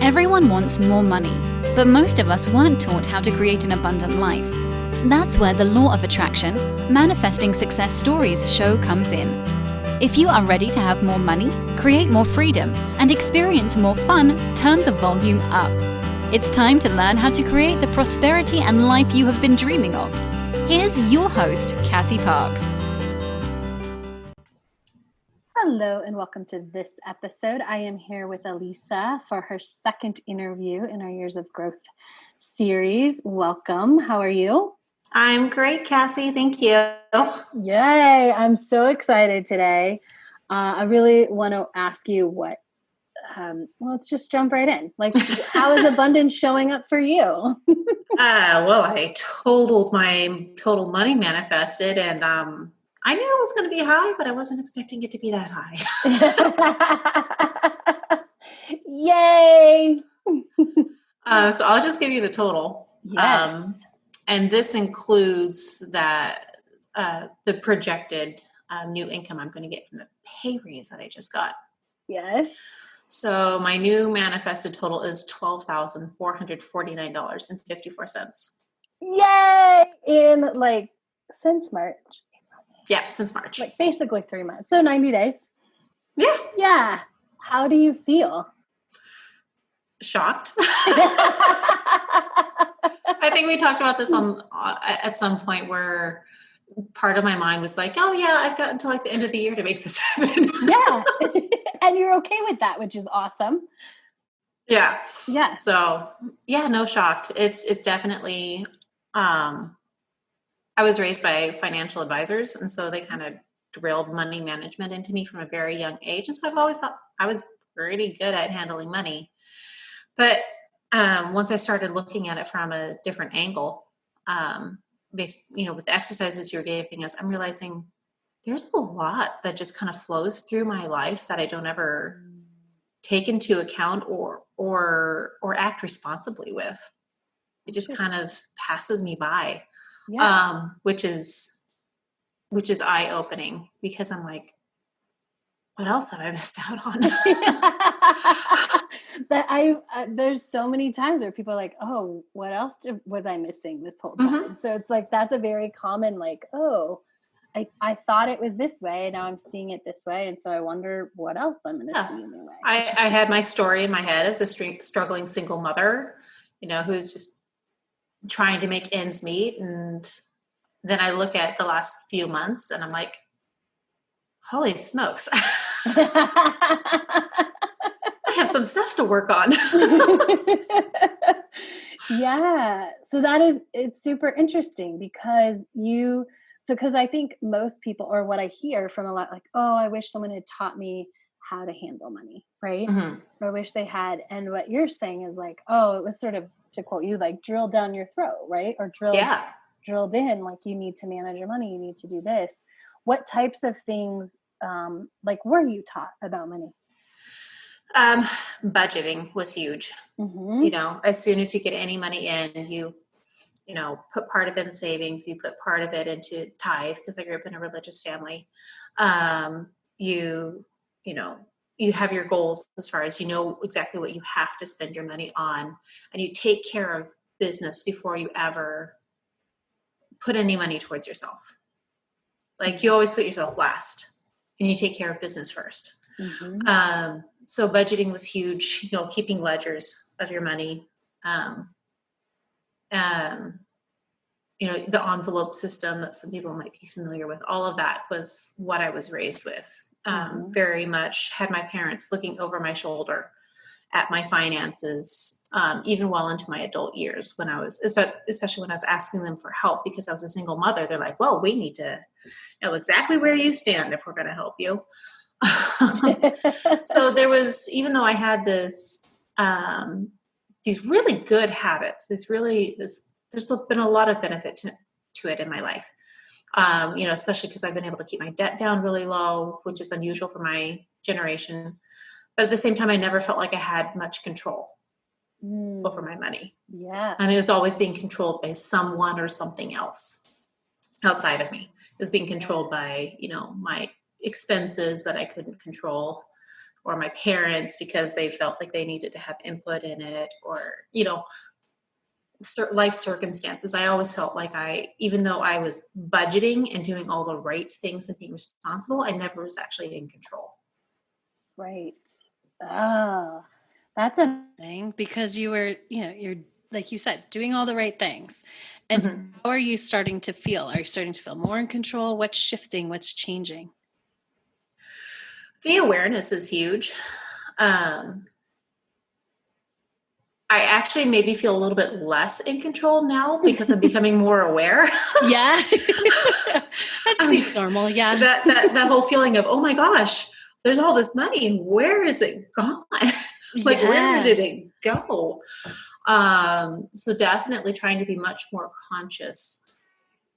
Everyone wants more money, but most of us weren't taught how to create an abundant life. That's where the law of attraction, manifesting success stories show comes in. If you are ready to have more money, create more freedom, and experience more fun, turn the volume up. It's time to learn how to create the prosperity and life you have been dreaming of. Here's your host, Cassie Parks. Hello and welcome to this episode. I am here with Alisa for her second interview in our Years of Growth series. Welcome. How are you? I'm great, Cassie. Thank you. Yay. I'm so excited today. I really want to ask you let's just jump right in. How is abundance showing up for you? Well, I totaled my total money manifested, and I knew it was going to be high, but I wasn't expecting it to be that high. Yay! So I'll just give you the total. Yes. And this includes the projected new income I'm going to get from the pay raise that I just got. Yes. So my new manifested total is $12,449.54. Yay! Since March. Yeah, since March. Basically 3 months. So 90 days. Yeah. Yeah. How do you feel? Shocked. I think we talked about this at some point where part of my mind was like, oh yeah, I've got until the end of the year to make this happen. Yeah. And you're okay with that, which is awesome. Yeah. Yeah. So yeah, no, shocked. It's definitely, I was raised by financial advisors, and so they kind of drilled money management into me from a very young age. And so I've always thought I was pretty good at handling money. But once I started looking at it from a different angle, with the exercises you're giving us, I'm realizing there's a lot that just kind of flows through my life that I don't ever take into account or act responsibly with. It just kind of passes me by. Yeah. Which is eye-opening, because I'm like, what else have I missed out on? There's so many times where people are like, oh, what else was I missing this whole time? Mm-hmm. So it's that's a very common, I thought it was this way. Now I'm seeing it this way. And so I wonder what else I'm going to see in the way. I had my story in my head of the struggling single mother, who's just trying to make ends meet. And then I look at the last few months and I'm like, holy smokes. I have some stuff to work on. Yeah. So it's super interesting because I think most people, or what I hear from a lot, I wish someone had taught me how to handle money, right? Mm-hmm. Or I wish they had. And what you're saying is it was sort of, to quote you, drilled down your throat, right? Or drilled in, you need to manage your money, you need to do this. What types of things, were you taught about money? Budgeting was huge. Mm-hmm. As soon as you get any money in, you put part of it in savings, you put part of it into tithe, because I grew up in a religious family. You have your goals as far as exactly what you have to spend your money on, and you take care of business before you ever put any money towards yourself. You always put yourself last, and you take care of business first. Mm-hmm. So budgeting was huge, keeping ledgers of your money. The envelope system that some people might be familiar with, all of that was what I was raised with. Very much had my parents looking over my shoulder at my finances, even well into my adult years, when I was, especially when I was asking them for help because I was a single mother. They're like, well, we need to know exactly where you stand if we're going to help you. So there was, even though I had these really good habits, there's been a lot of benefit to it in my life. Especially because I've been able to keep my debt down really low, which is unusual for my generation. But at the same time, I never felt like I had much control over my money. Yeah. It was always being controlled by someone or something else outside of me. It was being controlled by, my expenses that I couldn't control, or my parents because they felt like they needed to have input in it, or, life circumstances. I always felt like even though I was budgeting and doing all the right things and being responsible, I never was actually in control. Right. Ah, that's a thing, because you were, you're, like you said, doing all the right things. And how are you starting to feel? Are you starting to feel more in control? What's shifting? What's changing? The awareness is huge. I actually maybe feel a little bit less in control now because I'm becoming more aware. Yeah. That seems normal. Yeah. That whole feeling of, oh my gosh, there's all this money and where is it gone? Like, where did it go? So definitely trying to be much more conscious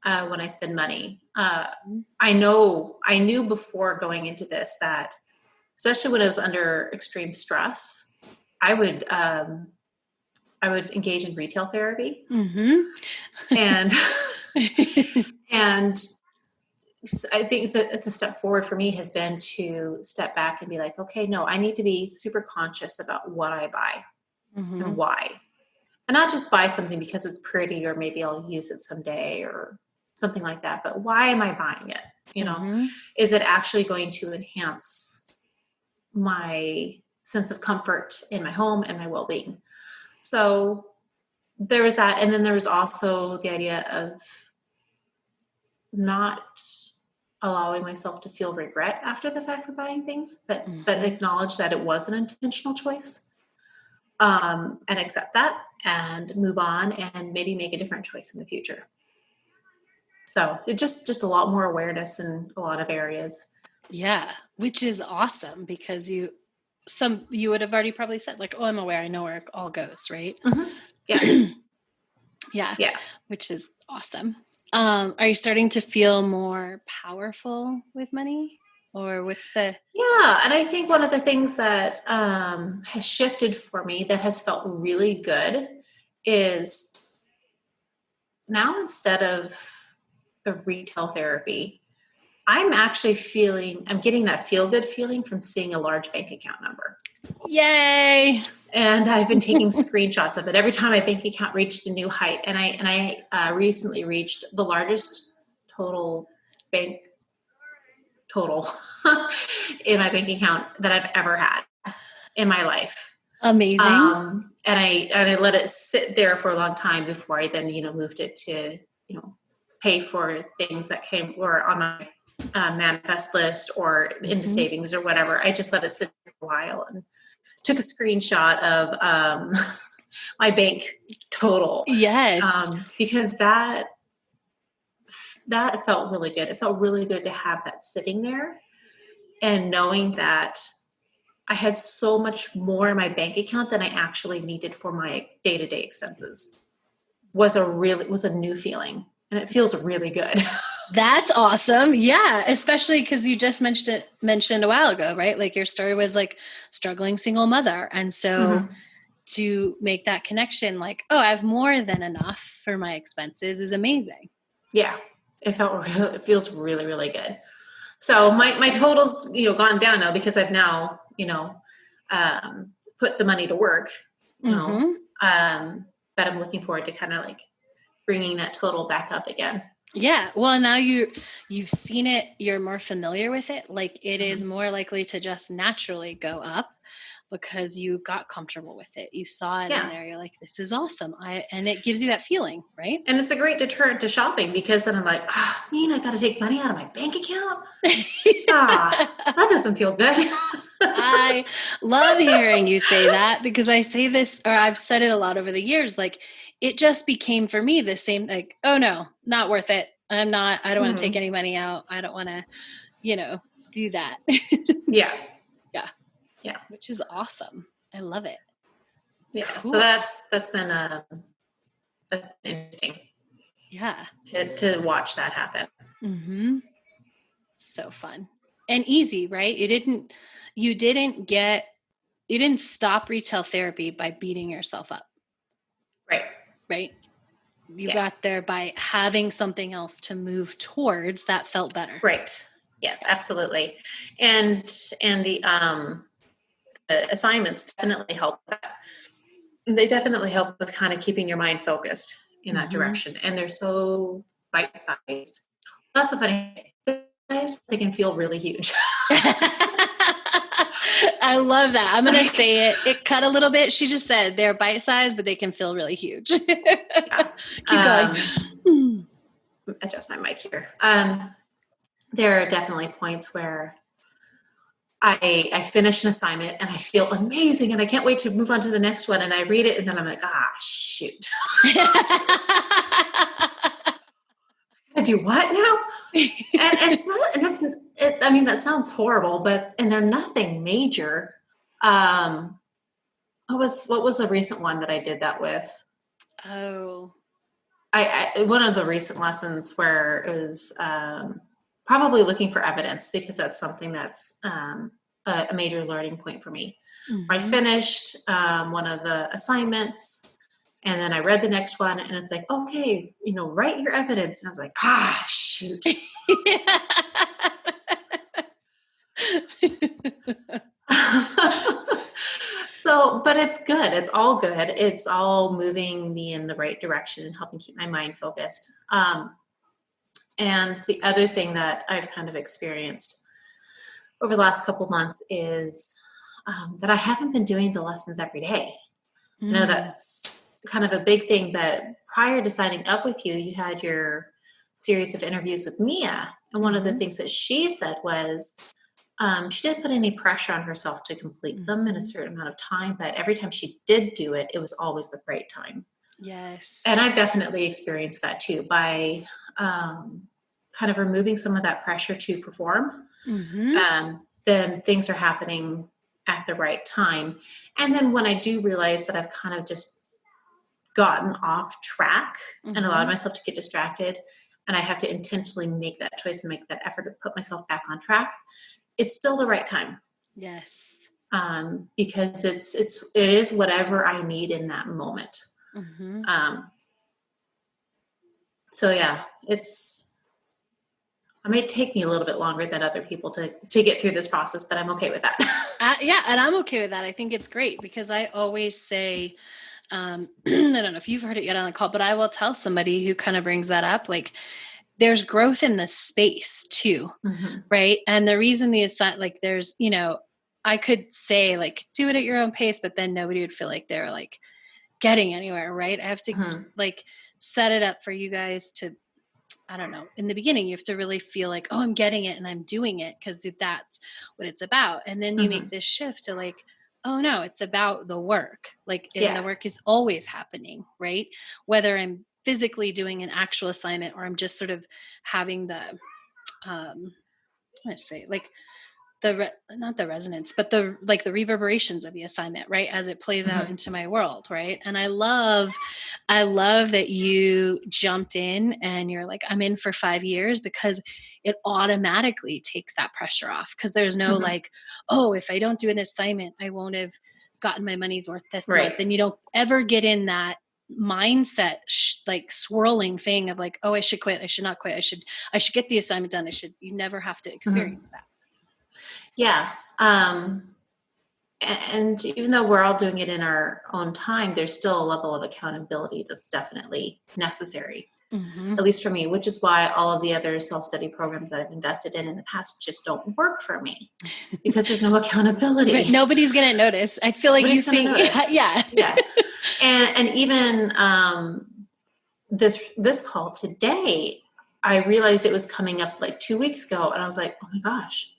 when I spend money. I knew before going into this that, especially when I was under extreme stress, I would engage in retail therapy. And and I think that the step forward for me has been to step back and be like, okay, no, I need to be super conscious about what I buy and why. And not just buy something because it's pretty or maybe I'll use it someday or something like that, but why am I buying it? Is it actually going to enhance my sense of comfort in my home and my well-being? So there was that. And then there was also the idea of not allowing myself to feel regret after the fact for buying things, but acknowledge that it was an intentional choice, and accept that and move on and maybe make a different choice in the future. So it just a lot more awareness in a lot of areas. Yeah, which is awesome, because you would have already probably said like, oh, I'm aware, I know where it all goes, right? Yeah. Yeah, which is awesome. Are you starting to feel more powerful with money, or what's the? Yeah, and I think one of the things that has shifted for me that has felt really good is now, instead of the retail therapy, I'm getting that feel good feeling from seeing a large bank account number. Yay! And I've been taking screenshots of it every time my bank account reached a new height. And I recently reached the largest bank total in my bank account that I've ever had in my life. Amazing. And I let it sit there for a long time before I then, moved it to, pay for things that were on my manifest list or into savings or whatever. I just let it sit for a while and took a screenshot of my bank total. Yes. Because that felt really good. It felt really good to have that sitting there and knowing that I had so much more in my bank account than I actually needed for my day-to-day expenses. Was a new feeling, and it feels really good. That's awesome. Yeah, especially because you just mentioned a while ago, right? Like your story was like struggling single mother, and so to make that connection, like, oh, I have more than enough for my expenses, is amazing. Yeah, it feels really, really good. So my total's gone down now because I've now put the money to work. But I'm looking forward to kind of like bringing that total back up again. Yeah. Well, now you've seen it, you're more familiar with it. Like it is more likely to just naturally go up because you got comfortable with it. You saw it in there. You're like, this is awesome. And it gives you that feeling, right? And it's a great deterrent to shopping because then I'm like, I got to take money out of my bank account. That doesn't feel good. I love hearing you say that, because I say this, or I've said it a lot over the years. Like it just became for me the same, like, oh no, not worth it. I don't want to take any money out. I don't want to, do that. Yeah. Yeah. Which is awesome. I love it. Yeah. Cool. So that's been interesting. Yeah. To watch that happen. So fun and easy, right? You didn't stop retail therapy by beating yourself up. Right. You got there by having something else to move towards that felt better. Right. Yes, absolutely. And the assignments definitely help with that. They definitely help with kind of keeping your mind focused in that direction. And they're so bite-sized. That's the funny thing. They can feel really huge. I love that. I'm going to say it. It cut a little bit. She just said they're bite-sized, but they can feel really huge. Yeah. Keep going. Adjust my mic here. There are definitely points where I finish an assignment and I feel amazing and I can't wait to move on to the next one. And I read it and then I'm like, shoot. I do what now? And it's not, and I mean, that sounds horrible, and they're nothing major. What was a recent one that I did that with? Oh, one of the recent lessons where it was, probably looking for evidence, because that's something that's, a major learning point for me. I finished, one of the assignments, and then I read the next one and it's like, okay, write your evidence. And I was like, shoot. So, but it's good. It's all good. It's all moving me in the right direction and helping keep my mind focused. And the other thing that I've kind of experienced over the last couple of months is that I haven't been doing the lessons every day. I know that's kind of a big thing, but prior to signing up with you, you had your series of interviews with Mia. And one of the things that she said was she didn't put any pressure on herself to complete them in a certain amount of time, but every time she did do it, it was always the right time. Yes. And I've definitely experienced that too, by kind of removing some of that pressure to perform. Then things are happening at the right time. And then when I do realize that I've kind of just gotten off track and allowed myself to get distracted, and I have to intentionally make that choice and make that effort to put myself back on track, it's still the right time. Yes. Because it is whatever I need in that moment. So yeah, it may take me a little bit longer than other people to get through this process, but I'm okay with that. Yeah. And I'm okay with that. I think it's great because I always say, I don't know if you've heard it yet on the call, but I will tell somebody who kind of brings that up, like there's growth in the space too. Right. And the reason there's, I could say like, do it at your own pace, but then nobody would feel like they're like getting anywhere. Right. I have to like set it up for you guys to, I don't know, in the beginning, you have to really feel like, oh, I'm getting it and I'm doing it because that's what it's about. And then you make this shift to like, oh no, it's about the work. Like the work is always happening, right? Whether I'm physically doing an actual assignment or I'm just sort of having the, not the resonance, but the reverberations of the assignment, right? As it plays out into my world. Right. And I love that you jumped in and you're like, I'm in for 5 years, because it automatically takes that pressure off. Cause there's no like, oh, if I don't do an assignment, I won't have gotten my money's worth this month. Then you don't ever get in that mindset, like swirling thing of like, oh, I should quit. I should not quit. I should get the assignment done. You never have to experience that. Yeah. And even though we're all doing it in our own time, there's still a level of accountability that's definitely necessary, at least for me, which is why all of the other self-study programs that I've invested in the past just don't work for me, because there's no accountability. But nobody's going to notice. I feel like nobody's you think, yeah. And even this call today, I realized it was coming up like 2 weeks ago, and I was like, oh my gosh,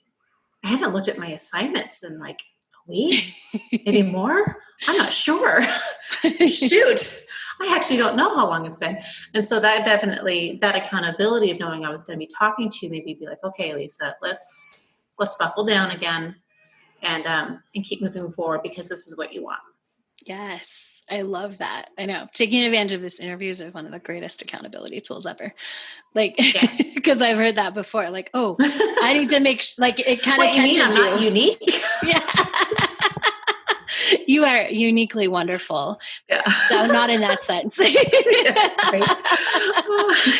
I haven't looked at my assignments in like a week, maybe more. I'm not sure. Shoot. I actually don't know how long it's been. And so that accountability of knowing I was going to be talking to you, maybe be like, okay, Alisa, let's buckle down again and keep moving forward, because this is what you want. Yes. I love that. I know taking advantage of this interview is one of the greatest accountability tools ever. Like, because I've heard that before. Like, oh, I need to make like it kind of catches you. I'm not unique. Yeah. You are uniquely wonderful. Yeah. So not in that sense.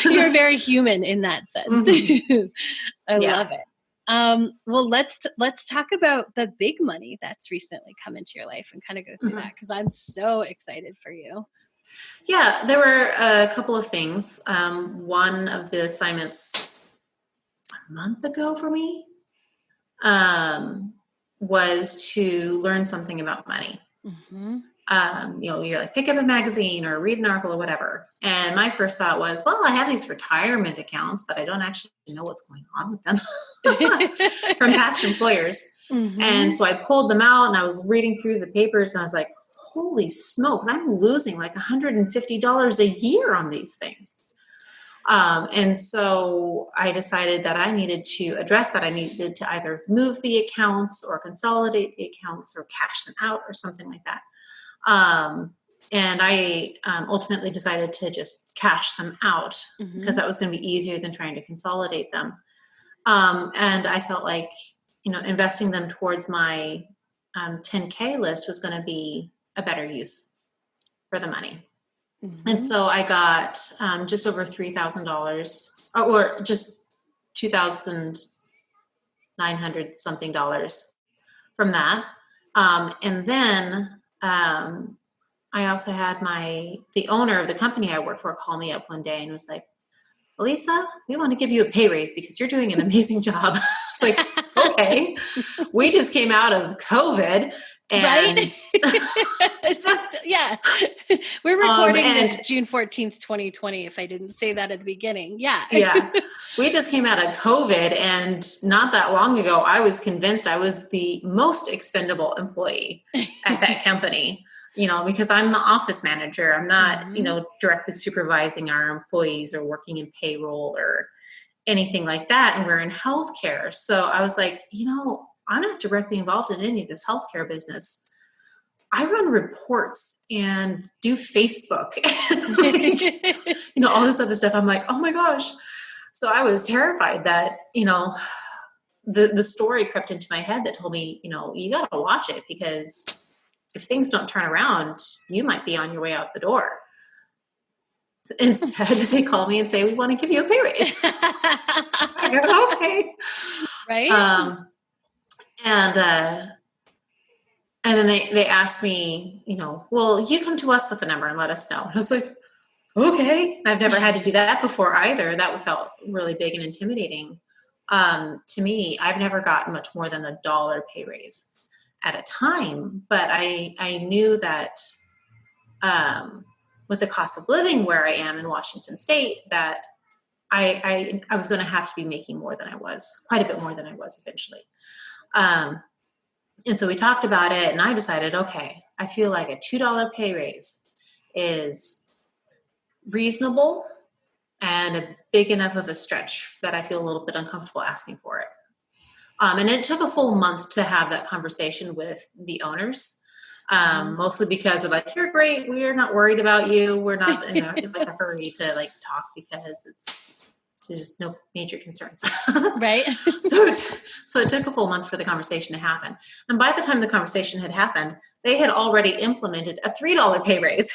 You're very human in that sense. I love it. Well, let's talk about the big money that's recently come into your life and kind of go through that, because I'm so excited for you. Yeah, there were a couple of things. One of the assignments a month ago for me was to learn something about money. Mm-hmm. You're like, pick up a magazine or read an article or whatever. And my first thought was, well, I have these retirement accounts, but I don't actually know what's going on with them from past employers. Mm-hmm. And so I pulled them out and I was reading through the papers and I was like, holy smokes, I'm losing like $150 a year on these things. And so I decided that I needed to address that. I needed to either move the accounts or consolidate the accounts or cash them out or something like that. And I ultimately decided to just cash them out because that was going to be easier than trying to consolidate them. And I felt like, investing them towards my 10K list was going to be a better use for the money. Mm-hmm. And so I got just over $3,000 or just $2,900 something dollars from that. And then I also had the owner of the company I work for call me up one day and was like, Alisa, we want to give you a pay raise because you're doing an amazing job. It's like, okay, we just came out of COVID. And right? Yeah. We're recording this June 14th, 2020, if I didn't say that at the beginning. Yeah. Yeah. We just came out of COVID, and not that long ago, I was convinced I was the most expendable employee at that company. Because I'm the office manager. I'm not, directly supervising our employees or working in payroll or anything like that. And we're in healthcare. So I was like, I'm not directly involved in any of this healthcare business. I run reports and do Facebook, all this other stuff. I'm like, oh my gosh. So I was terrified that, the story crept into my head that told me, you got to watch it because if things don't turn around, you might be on your way out the door. Instead, they call me and say, we want to give you a pay raise. I go, okay. Right. And then they asked me, well, you come to us with the number and let us know. And I was like, okay. I've never had to do that before either. That felt really big and intimidating. To me, I've never gotten much more than $1 pay raise at a time, but I knew that with the cost of living where I am in Washington State, that I was going to have to be making more than I was, quite a bit more than I was eventually. And so we talked about it, and I decided, okay, I feel like a $2 pay raise is reasonable and a big enough of a stretch that I feel a little bit uncomfortable asking for it. And it took a full month to have that conversation with the owners, mostly because of like, you're great. We're not worried about you. We're not in a hurry to talk because there's no major concerns. Right. So it took a full month for the conversation to happen. And by the time the conversation had happened, they had already implemented a $3 pay raise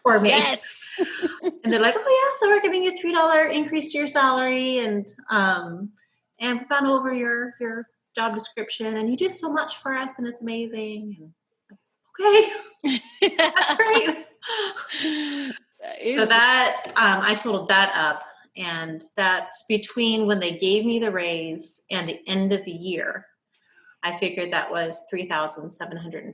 for me. Yes. And they're like, oh yeah, so we're giving you a $3 increase to your salary, and we've gone over your job description, and you do so much for us, and it's amazing. And okay, that's great. So that I totaled that up, and that's between when they gave me the raise and the end of the year. I figured that was $3,720.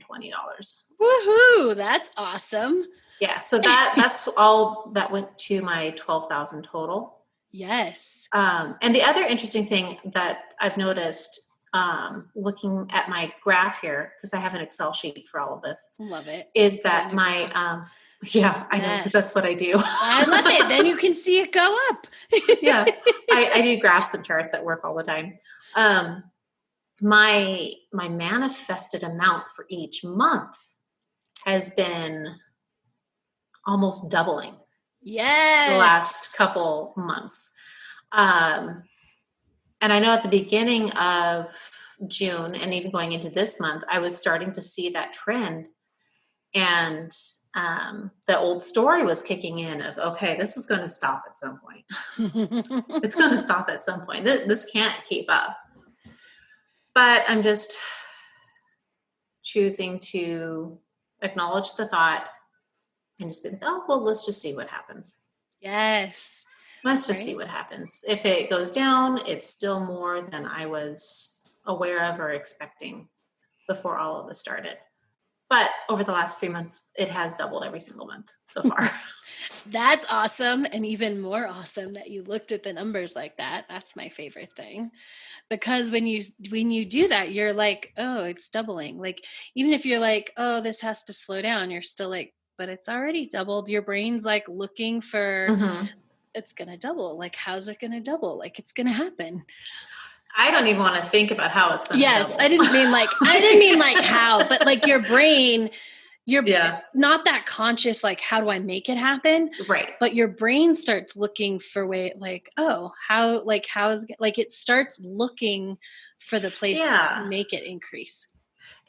Woohoo! That's awesome. Yeah, so that's all that went to my $12,000 total. Yes. And the other interesting thing that I've noticed, looking at my graph here, because I have an Excel sheet for all of this. Love it. Is that my yeah, I know, because that's what I do. I love it. Then you can see it go up. Yeah, I do graphs and charts at work all the time. My manifested amount for each month has been almost doubling. Yes. The last couple months. And I know at the beginning of June and even going into this month, I was starting to see that trend And the old story was kicking in of, okay, this is going to stop at some point. It's going to stop at some point. This can't keep up. But I'm just choosing to acknowledge the thought and just be like, oh, well, let's just see what happens. Yes. Let's just see what happens. If it goes down, it's still more than I was aware of or expecting before all of this started. But over the last 3 months, it has doubled every single month so far. That's awesome. And even more awesome that you looked at the numbers like that. That's my favorite thing. Because when you do that, you're like, oh, it's doubling. Like, even if you're like, oh, this has to slow down, you're still like, but it's already doubled. Your brain's like looking for, it's going to double. Like, how's it going to double? Like, it's going to happen. I don't even want to think about how it's going to double. Yes, I didn't mean like how, but like your brain, you're not that conscious, like, how do I make it happen? Right. But your brain starts looking for like, oh, how's it starts looking for the place to make it increase.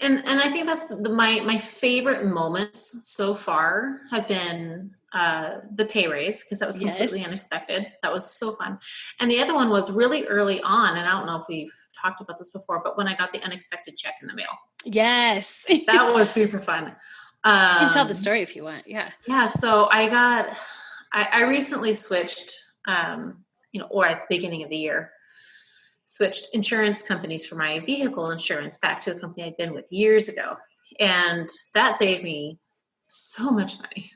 And I think that's my favorite moments so far have been the pay raise, because that was completely unexpected. That was so fun. And the other one was really early on, and I don't know if we've talked about this before, but when I got the unexpected check in the mail. Yes. That was super fun. You can tell the story if you want. Yeah. Yeah. So I recently switched, or at the beginning of the year, switched insurance companies for my vehicle insurance back to a company I'd been with years ago. And that saved me so much money.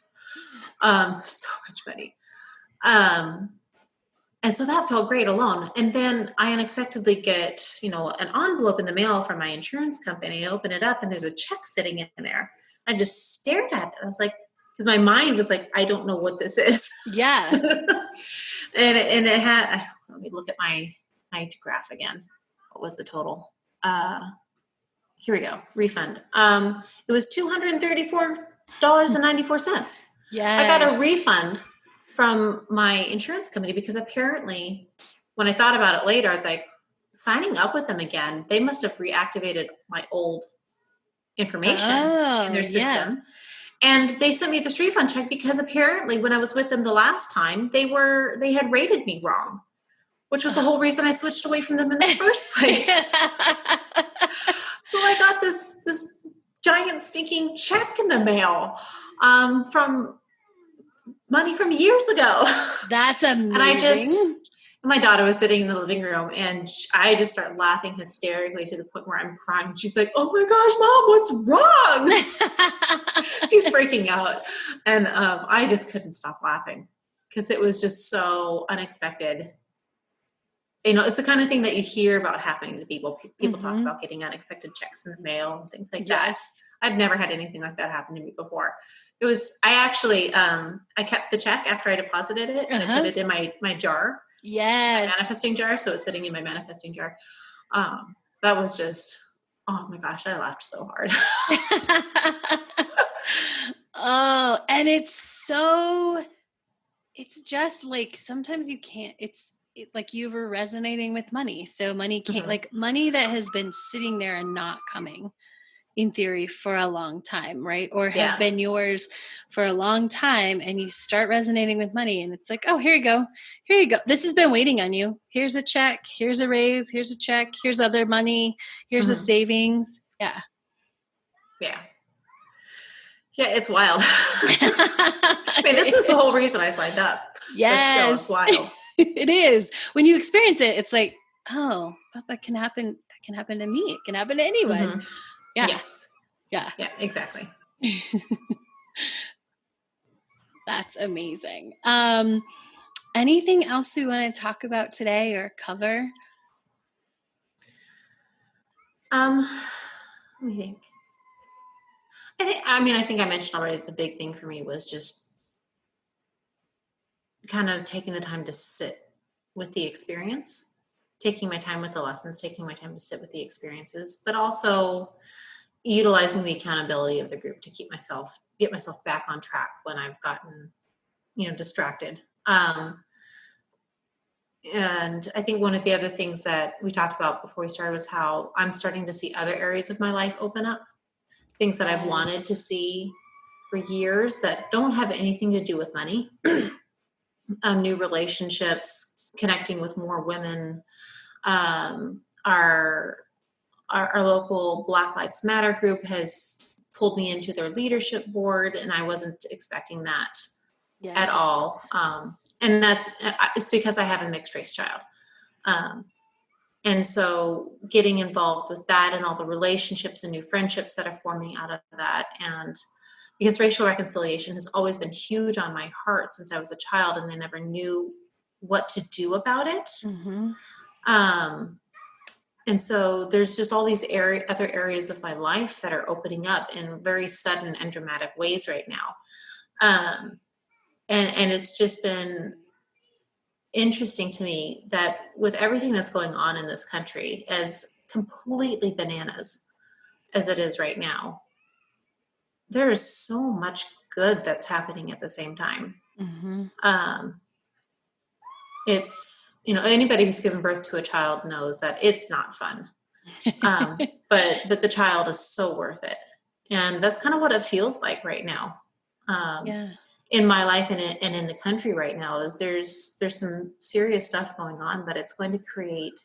And so that felt great alone. And then I unexpectedly get, an envelope in the mail from my insurance company. I open it up and there's a check sitting in there. I just stared at it. I was like, because my mind was like, I don't know what this is. Yeah. and it had, let me look at my graph again. What was the total? Here we go. Refund. It was $234.94. Yeah. I got a refund from my insurance company because apparently when I thought about it later, I was like, signing up with them again, they must have reactivated my old information in their system. Yeah. And they sent me this refund check because apparently when I was with them the last time, they had rated me wrong, which was the whole reason I switched away from them in the first place. So I got this giant stinking check in the mail from money from years ago. That's amazing. And my daughter was sitting in the living room and I just started laughing hysterically to the point where I'm crying. She's like, oh my gosh, Mom, what's wrong? She's freaking out. And I just couldn't stop laughing because it was just so unexpected. It's the kind of thing that you hear about happening to people. People talk about getting unexpected checks in the mail and things like that. I'd never had anything like that happen to me before. It was, I actually, I kept the check after I deposited it and I put it in my jar. Yes. My manifesting jar. So it's sitting in my manifesting jar. That was just, oh my gosh, I laughed so hard. Oh, and it's just like, sometimes you can't, like you were resonating with money. So money can't, like money that has been sitting there and not coming in theory for a long time, right? Or has been yours for a long time, and you start resonating with money and it's like, oh, here you go. This has been waiting on you. Here's a check. Here's a raise. Here's a check. Here's other money. Here's a savings. Yeah. Yeah. Yeah. It's wild. I mean, this is the whole reason I signed up. Yes. But still, it's wild. It is. When you experience it, it's like, oh, but that can happen. That can happen to me. It can happen to anyone. Yeah. Yes. Yeah. Yeah, exactly. That's amazing. Anything else we want to talk about today or cover? Let me think. I think I mentioned already the big thing for me was just kind of taking the time to sit with the experience, taking my time with the lessons, taking my time to sit with the experiences, but also utilizing the accountability of the group to get myself back on track when I've gotten, distracted. And I think one of the other things that we talked about before we started was how I'm starting to see other areas of my life open up, things that I've wanted to see for years that don't have anything to do with money. New relationships, connecting with more women. Our local Black Lives Matter group has pulled me into their leadership board, and I wasn't expecting that at all. And it's because I have a mixed race child. And so getting involved with that and all the relationships and new friendships that are forming out of that. And because racial reconciliation has always been huge on my heart since I was a child, and I never knew what to do about it. And so there's just all these other areas of my life that are opening up in very sudden and dramatic ways right now. And it's just been interesting to me that with everything that's going on in this country, as completely bananas as it is right now, there is so much good that's happening at the same time. It's, anybody who's given birth to a child knows that it's not fun. But the child is so worth it. And that's kind of what it feels like right now. In my life and in the country right now, is there's some serious stuff going on, but it's going to create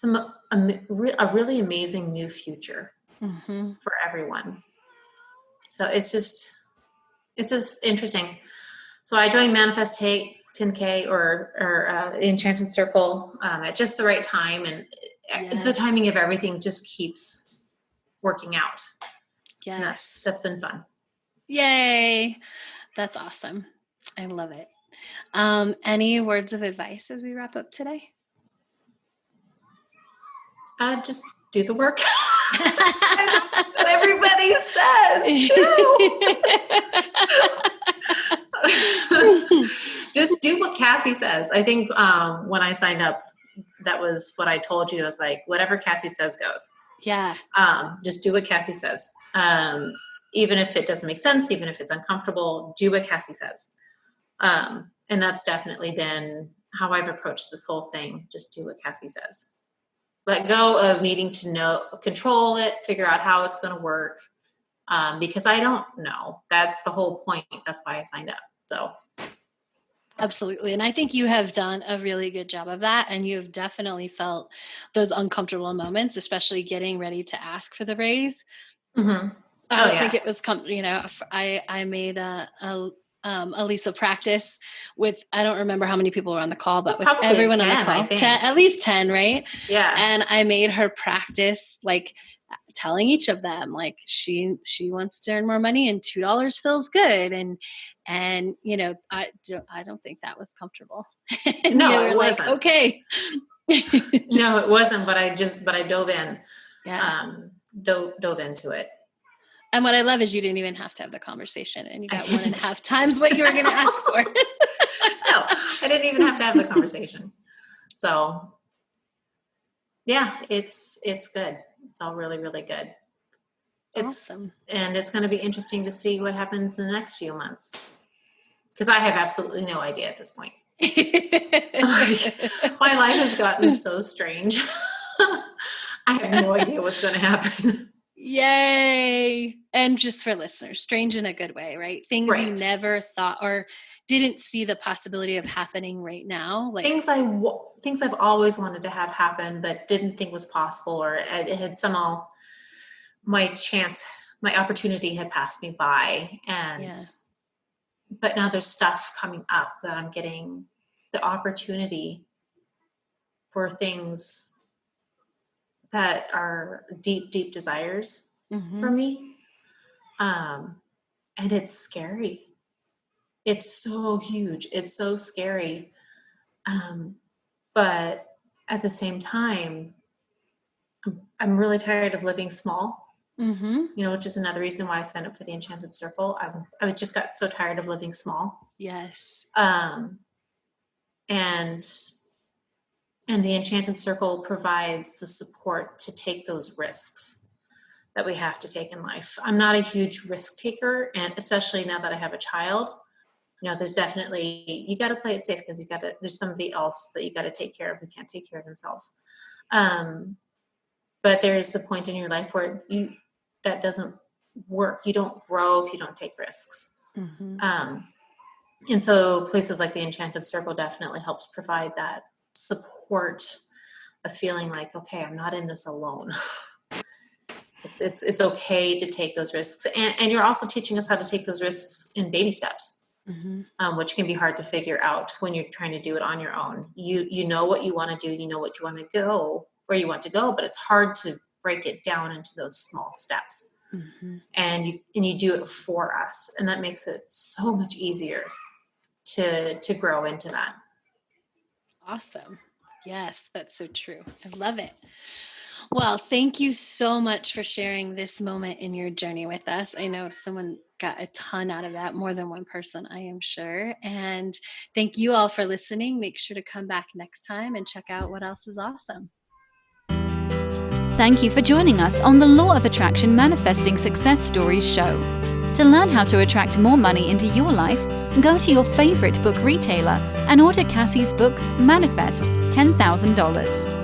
a really amazing new future for everyone. So it's just interesting. So I joined Manifest 10K or Enchanted Circle at just the right time, and the timing of everything just keeps working out. Yes, that's been fun. Yay. That's awesome. I love it. Any words of advice as we wrap up today? Just do the work. That's what everybody says too. Just do what Cassie says. I think when I signed up, that was what I told you. I was like, whatever Cassie says goes. Yeah. Just do what Cassie says. Even if it doesn't make sense, even if it's uncomfortable, do what Cassie says. And that's definitely been how I've approached this whole thing. Just do what Cassie says. Let go of needing to control it, figure out how it's going to work. Because I don't know. That's the whole point. That's why I signed up. So. Absolutely. And I think you have done a really good job of that. And you have definitely felt those uncomfortable moments, especially getting ready to ask for the raise. I think it was, I made a Alisa practice with, I don't remember how many people were on the call, but with everyone 10, on the call, 10, at least 10, right? Yeah. And I made her practice, like telling each of them, like she wants to earn more money and $2 feels good. And I don't think that was comfortable. No, it wasn't. Like, okay. No, it wasn't, but I dove in. Yeah. Dove into it. And what I love is you didn't even have to have the conversation, and you got 1.5 times what you were going to ask for. No, I didn't even have to have the conversation. So yeah, it's good. It's all really, really good. Awesome. And it's going to be interesting to see what happens in the next few months, because I have absolutely no idea at this point. My life has gotten so strange. I have no idea what's going to happen. Yay. And just for listeners, strange in a good way, right? Things you never thought or didn't see the possibility of happening right now. Like things I've always wanted to have happen, but didn't think was possible, or it had somehow my opportunity had passed me by. But now there's stuff coming up that I'm getting the opportunity for things that are deep, deep desires for me. And it's scary. It's so huge. It's so scary. But at the same time, I'm really tired of living small, which is another reason why I signed up for the Enchanted Circle. I just got so tired of living small. Yes. And the Enchanted Circle provides the support to take those risks that we have to take in life. I'm not a huge risk taker, and especially now that I have a child, there's definitely, you got to play it safe, because there's somebody else that you got to take care of who can't take care of themselves. But there's a point in your life where that doesn't work. You don't grow if you don't take risks. Mm-hmm. And so places like the Enchanted Circle definitely helps provide that support of feeling like, okay, I'm not in this alone. It's okay to take those risks. And you're also teaching us how to take those risks in baby steps, which can be hard to figure out when you're trying to do it on your own. You know what you want to do, you know what you want to go, where you want to go, but it's hard to break it down into those small steps. And you do it for us. And that makes it so much easier to grow into that. Awesome. Yes, that's so true. I love it. Well, thank you so much for sharing this moment in your journey with us. I know someone got a ton out of that, more than one person, I am sure. And thank you all for listening. Make sure to come back next time and check out what else is awesome. Thank you for joining us on the Law of Attraction Manifesting Success Stories show. To learn how to attract more money into your life, go to your favorite book retailer and order Cassie's book, Manifest $10,000.